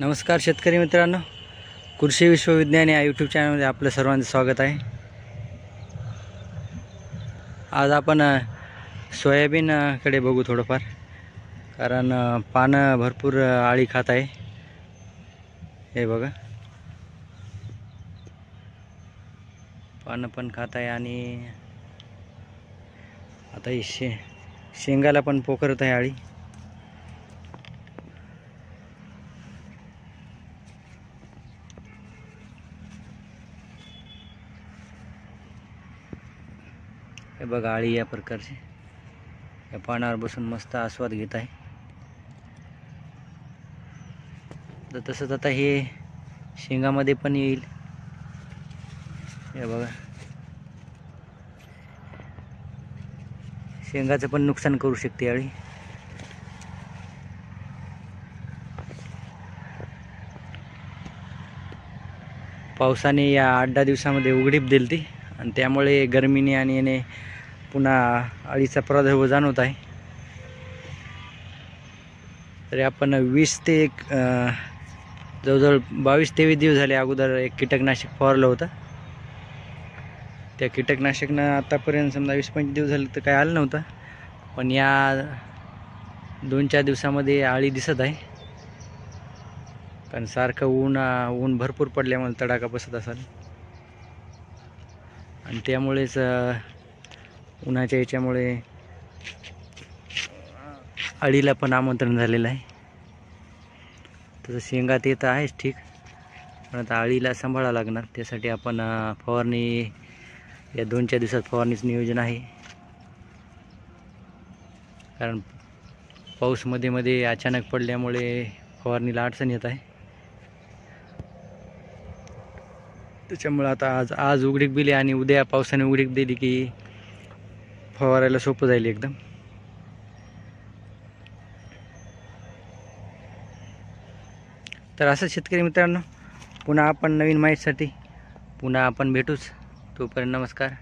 नमस्कार शेतकरी मित्रांनो, कृषी विश्वविज्ञान या यूट्यूब चॅनलमध्ये आपलं सर्वांचं स्वागत आहे। आज आपण सोयाबीन कडे बघू थोडंफार, कारण पानं भरपूर आळी खात आहे। हे बघा, पानं पण खात आहे आणि आता ही शेंगाला पण पोखरत आहे आळी। हे बघा, आळी या प्रकारची या पानावर बसून मस्त आस्वाद घेत आहे। तर तसंच आता हे शेंगामध्ये पण येईल। हे बघा, शेंगाचं पण नुकसान करू शकते आळी। पावसाने या 8-10 दिवसामध्ये उघडीप दिली ती, आणि त्यामुळे गरमीने आणि याने पुन्हा अळीचा प्रादुर्भाव जाणवत आहे। तरी आपण 20 ते जवळजवळ 22-23 दिवस झाले अगोदर एक कीटकनाशक फवारलं होतं। त्या कीटकनाशकनं आतापर्यंत समजा 20-25 दिवस झाले तर काय आलं नव्हतं, पण या 2-4 दिवसामध्ये आळी दिसत आहे। कारण सारखं ऊन भरपूर पडल्यामुळे तडाखा बसत असेल, आणि त्यामुळेच उन्हाच्या याच्यामुळे अळीला पण आमंत्रण झालेलं आहे। तसं शेंगात येत आहेच ठीक, पण आता अळीला सांभाळावं लागणार। त्यासाठी आपण फवारणी या 2-4 दिवसात फवारणीचं नियोजन आहे। कारण पाऊस मध्ये अचानक पडल्यामुळे फवारणीला अडचण येत आहे। त्याच्यामुळे आता आज उघडीक दिली आणि उद्या पावसाने उघडीक दिली की फवारायला सोपं जाईल एकदम। तर असं शेतकरी मित्रांनो, पुन्हा आपण नवीन माहितीसाठी पुन्हा आपण भेटूच। तोपर्यंत नमस्कार।